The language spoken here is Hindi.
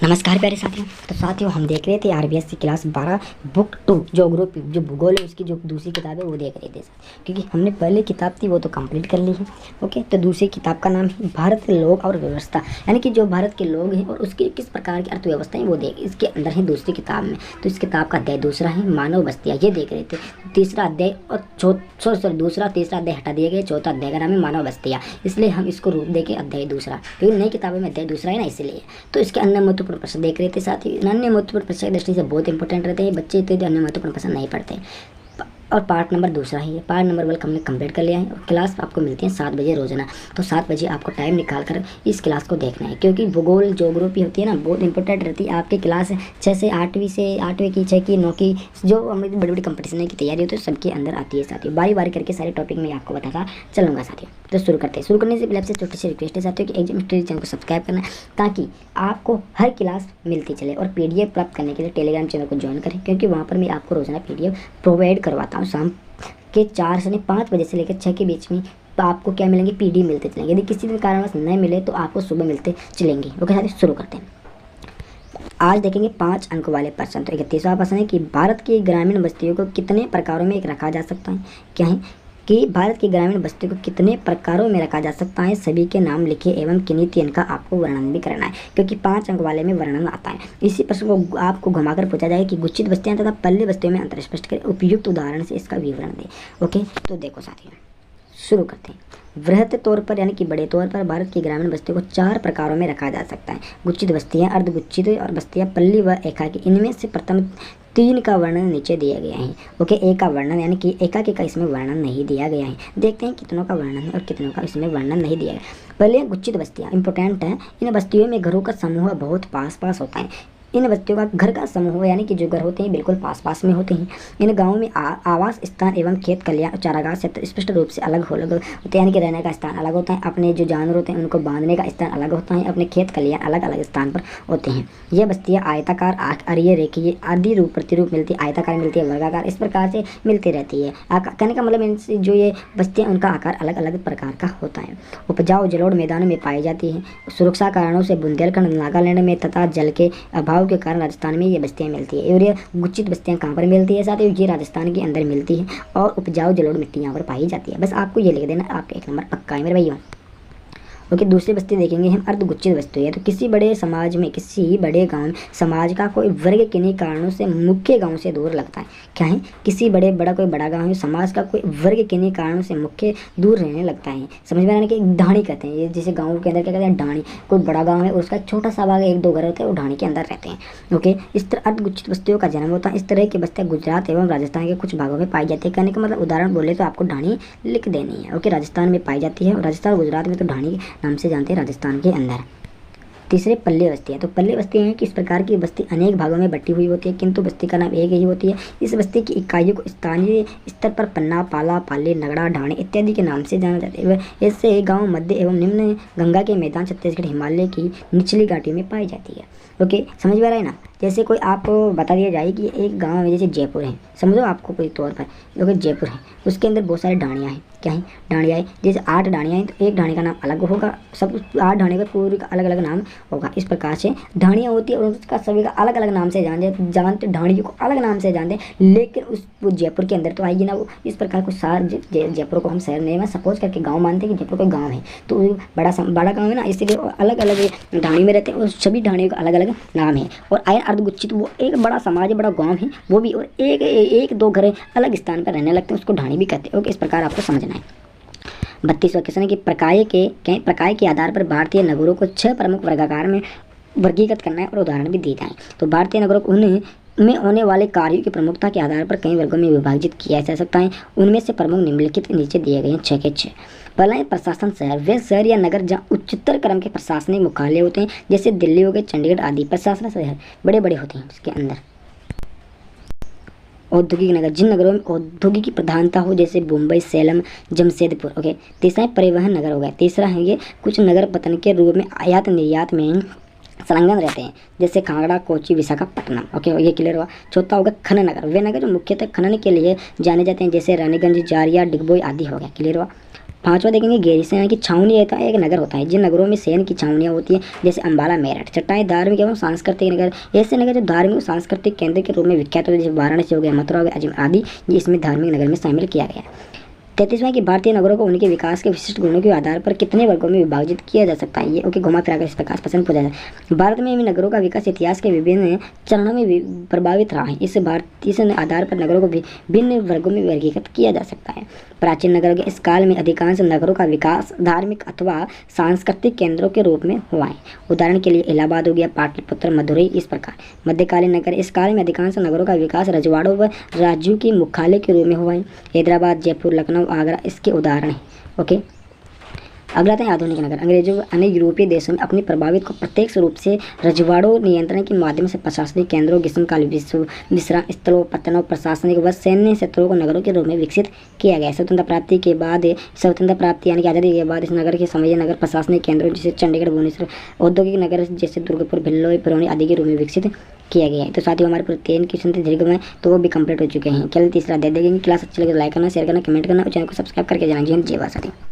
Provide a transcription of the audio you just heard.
नमस्कार प्यारे साथियों। तो साथियों हम देख रहे थे आरबीएससी क्लास 12 बुक 2 ज्योग्राफी जो भूगोल है उसकी जो दूसरी किताब है वो देख रहे थे क्योंकि हमने पहले किताब थी वो तो कंप्लीट कर ली है। ओके, तो दूसरी किताब का नाम है भारत के लोग और व्यवस्था, यानी कि जो भारत के लोग हैं और उसकी किस प्रकार की अर्थव्यवस्था है वो देख इसके अंदर है दूसरी किताब में। तो इस किताब का अध्याय दूसरा है मानव बस्तियाँ, ये देख रहे थे। तीसरा अध्याय और दूसरा तीसरा अध्याय हटा दिया गया, चौथा अध्याय का नाम है मानव बस्तियाँ, इसलिए हम इसको रूप देके अध्याय दूसरा, क्योंकि नई किताबों में अध्याय दूसरा है ना, इसलिए। तो इसके अन्य महत्वपूर्ण प्रश्न देख रहे थे। साथ ही अन्य महत्वपूर्ण प्रश्न की दृष्टि से बहुत इंपॉर्टेंट रहते हैं, बच्चे इतने अन्य महत्वपूर्ण प्रश्न नहीं पढ़ते। और पार्ट नंबर दूसरा ही है, पार्ट नंबर 1 हमने कंप्लीट कर लिया है। और क्लास आपको मिलती है 7 बजे रोजाना, तो 7 बजे आपको टाइम निकाल कर इस क्लास को देखना है, क्योंकि भूगोल ज्योग्राफी होती है ना, बहुत इंपॉर्टेंट रहती है। आपकी क्लास 6 से 8वीं की 6 की 9 की जो हमारी बड़ी बड़ी कंपटीशन की तैयारी होती है सबके अंदर आती है साथियों। बारी बारी करके सारे टॉपिक में आपको बताता चलूँगा साथियों। तो शुरू करते हैं। शुरू करने से पहले आपसे छोटी सी रिक्वेस्ट है साथियों कि एग्जाम स्टडी चैनल को सब्सक्राइब करना, ताकि आपको हर क्लास मिलती चले। और पीडीएफ प्राप्त करने के लिए टेलीग्राम चैनल को ज्वाइन करें, क्योंकि वहाँ पर मैं आपको रोजाना पीडीएफ प्रोवाइड करवाता हूँ। शाम के 4 से 5 बजे से लेकर 6 के बीच में तो आपको क्या मिलेंगे, पीडी मिलते चलेंगे। यदि किसी भी कारणवश नहीं मिले तो आपको सुबह मिलते चलेंगे। ओके साथियों, शुरू करते हैं। आज देखेंगे 5 अंक वाले प्रश्न। तो 31वां प्रश्न है कि भारत की ग्रामीण बस्तियों को कितने प्रकारों में रखा जा सकता है। क्या है कि भारत की ग्रामीण बस्ती को कितने प्रकारों में रखा जा सकता है, सभी के नाम लिखे एवं किन्हीं तीन का आपको वर्णन भी करना है, क्योंकि 5 अंक वाले में वर्णन आता है। इसी प्रश्न को आपको घुमाकर पूछा जाएगा कि गुच्छित बस्तियां तथा पल्ले बस्तियों में अंतर स्पष्ट करें, उपयुक्त उदाहरण से इसका विवरण दें। ओके, तो देखो साथियों शुरू करते हैं। वृहत तौर पर यानी कि बड़े तौर पर भारत की ग्रामीण बस्तियों को 4 प्रकारों में रखा जा सकता है। गुच्छित बस्तियां, अर्धगुच्छित और बस्तियां, पल्ली व एकाकी। इनमें से प्रथम 3 का वर्णन नीचे दिया गया है। ओके, एक का वर्णन यानी कि एकाकी का इसमें वर्णन नहीं दिया गया है। देखते हैं कितनों का वर्णन है और कितनों का इसमें वर्णन नहीं दिया गया। पहले गुच्छित बस्तियां इंपॉर्टेंट है। इन बस्तियों में घरों का समूह बहुत पास पास होता है। इन बस्तियों का घर का समूह यानी कि जो घर होते हैं बिल्कुल पास पास में होते हैं। इन गांवों में आवास स्थान एवं खेत कल्याण चारागाह क्षेत्र स्पष्ट रूप से अलग होते हैं, यानी कि रहने का स्थान अलग होता है। अपने जो जानवर होते हैं उनको बांधने का स्थान अलग होता है। अपने खेत कल्याण अलग अलग स्थान पर होते हैं। यह बस्तियाँ आयताकार, अरीय, रेखीय आदि रूप प्रतिरूप मिलती है। आयताकार मिलती है, वर्गाकार, इस प्रकार से मिलती रहती है। कहने का मतलब इनसे जो ये बस्तियाँ उनका आकार अलग अलग प्रकार का होता है। उपजाऊ जलोढ़ मैदानों में पाई जाती है। सुरक्षा कारणों से बुंदेलखंड, नागालैंड में तथा जल के अभाव के कारण राजस्थान में ये बस्तियां मिलती है। और ये गुच्छित बस्तियां कहाँ पर मिलती है साथियों, ये राजस्थान के अंदर मिलती है। और उपजाऊ जलोढ़ मिट्टी यहाँ पर पाई जाती है। बस आपको ये लिख देना, आपका 1 नंबर पक्का है मेरे भैया। ओके, दूसरी बस्ती देखेंगे हम, अर्धगुच्छित बस्ती है। तो किसी बड़े समाज में, किसी बड़े गांव में समाज का कोई वर्ग किन्हीं कारणों से मुख्य गांव से दूर लगता है। क्या है, किसी कोई बड़ा गांव है, समाज का कोई वर्ग किन्हीं कारणों से मुख्य दूर रहने लगता है। समझ में आने कि ढाणी कहते हैं, ये जैसे गाँव के अंदर क्या कहते हैं, ढाणी। कोई बड़ा गाँव है और उसका छोटा सा भाग 1-2 घर होते हैं, वो ढाणी के अंदर रहते हैं। ओके, इस तरह अर्धगुच्छित बस्तियों का जन्म होता है। इस तरह की बस्तियाँ गुजरात एवं राजस्थान के कुछ भागों में पाई जाती है। कहने का मतलब उदाहरण बोले तो आपको ढाणी लिख देनी है। ओके, राजस्थान में पाई जाती है और राजस्थान गुजरात में तो ढाणी नाम से जानते हैं राजस्थान के अंदर। तीसरे पल्ले बस्तियाँ। तो पल्ले बस्तियाँ हैं कि इस प्रकार की बस्ती अनेक भागों में बटी हुई होती है, किंतु बस्ती का नाम एक ही होती है। इस बस्ती की इकाइयों को स्थानीय स्तर पर पन्ना, पाला, पाले, नगड़ा, ढाणी इत्यादि के नाम से जाना जाता है। ऐसे गांव मध्य एवं निम्न गंगा के मैदान छत्तीसगढ़, हिमालय की निचली घाटी में पाई जाती है। ओके, समझ में आ रहा है ना। जैसे कोई आपको बता दिया जाए कि एक गांव में जैसे जयपुर है, समझो आपको कोई तौर पर क्योंकि जयपुर है, उसके अंदर बहुत सारी ढाणियाँ हैं। क्या है, ढाणियाँ है। जैसे 8 ढाणियाँ हैं तो एक ढाणी का नाम अलग होगा, सब 8 ढाणी का पूरी का अलग अलग नाम होगा। इस प्रकार से ढाणियाँ होती है और उसका सभी का अलग अलग नाम से जानते ढाणियों को अलग नाम से जानते हैं, लेकिन उस जयपुर के अंदर तो आएगी ना वो। इस प्रकार को जयपुर को हम शहर नहीं सपोज करके गाँव मानते हैं कि जयपुर कोई गाँव है, तो बड़ा गाँव है ना, इसलिए अलग अलग ढाणी में रहते हैं और सभी ढाणियों का अलग अलग नाम है। और आयन अर्धगुच्छित वो एक बड़ा समाज है, बड़ा गांव है वो भी, और एक दो घर अलग स्थान पर रहने लगते हैं, उसको ढाणी भी कहते हैं। ओके, इस प्रकार आपको समझना है। 32वां क्वेश्चन है कि प्रकाय के आधार पर भारतीय नगरों को 6 प्रमुख वर्गाकार में वर्गीकृत करना है और उदाहरण भी दिए जाएं। तो भारतीय नगरों को उनमें होने वाले कार्यों की प्रमुखता के आधार पर कई वर्गों में विभाजित किया जा सकता है। उनमें से प्रमुख निम्नलिखित नीचे दिए गए हैं 6 के 6। पहला है प्रशासन शहर, वे शहर या नगर जहाँ उच्चतर क्रम के प्रशासनिक मुख्यालय होते हैं, जैसे दिल्ली हो गए, चंडीगढ़ आदि। प्रशासन शहर बड़े बड़े होते हैं इसके अंदर। औद्योगिक नगर, जिन नगरों में औद्योगिक की प्रधानता हो, जैसे मुंबई, सेलम, जमशेदपुर। ओके, तीसरा है परिवहन नगर हो गया। तीसरा है ये कुछ नगर पतन के रूप में आयात निर्यात में संलग्न रहते हैं, जैसे कांगड़ा, कोची, विशाखापट्टनम। ओके, ये क्लियर हुआ। चौथा होगा खनन नगर, वे नगर जो मुख्यतः खनन के लिए जाने जाते हैं, जैसे रानीगंज, जारिया, डिगबोई आदि हो गया। क्लियर हुआ। पांचवा देखेंगे गैरिसन यानी कि छावनी होता है, एक नगर होता है जिन नगरों में सैन्य की छावनियाँ होती हैं, जैसे अम्बाला, मेरठ। छठा धार्मिक एवं सांस्कृतिक नगर, ऐसे नगर जो धार्मिक और सांस्कृतिक केंद्र के रूप में विख्यात होते हैं, जैसे वाराणसी हो गया, मथुरा हो गया, अजमेर आदि, ये इसमें धार्मिक नगर में शामिल किया गया है। 33वां कि भारतीय नगरों को उनके विकास के विशिष्ट गुणों के आधार पर कितने वर्गों में विभाजित किया जा सकता है, ये ओके घुमा फिरा कर इस प्रकार प्रश्न पूछा जाए। भारत में भी नगरों का विकास इतिहास के विभिन्न चरणों में प्रभावित रहा है। इस आधार पर नगरों को भिन्न वर्गों में वर्गीकृत किया जा सकता है। प्राचीन नगरों के इस काल में अधिकांश नगरों का विकास धार्मिक अथवा सांस्कृतिक केंद्रों के रूप में हुआ है। उदाहरण के लिए इलाहाबाद हो गया, पाटलिपुत्र, मदुरई, इस प्रकार। मध्यकालीन नगर, इस काल में अधिकांश नगरों का विकास रजवाड़ों व राज्यों के मुख्यालय के रूप में हुआ है। हैदराबाद, जयपुर, लखनऊ, आगरा इसके उदाहरण हैं। ओके, अगला था आधुनिक नगर। अंग्रेजों व अन्य यूरोपीय देशों में अपनी प्रभावित को प्रत्यक्ष रूप से रजवाड़ों नियंत्रण के माध्यम से प्रशासनिक केंद्रों, ग्रीष्मकाल विश्राम स्थलों, पत्तनों, प्रशासनिक व सैन्य क्षेत्रों को नगरों के रूप में विकसित किया गया। स्वतंत्रता प्राप्ति यानी कि आज़ादी के बाद इस नगर के समय नगर प्रशासनिक केंद्रों जैसे चंडीगढ़, भुवनेश्वर, औद्योगिक नगर जैसे दुर्गापुर, भिल्लोई, बरौनी आदि के रूप में विकसित किया गया है। तो साथियों हमारे पूरे 3 क्वेश्चन थे दीर्घ में, तो वो भी कंप्लीट हो चुके हैं। चलिए तीसरा दे देंगे। क्लास अच्छी लगे लाइक करना, शेयर करना, कमेंट करना और चैनल को सब्सक्राइब करके जाना। जी हाँ, जय भारत।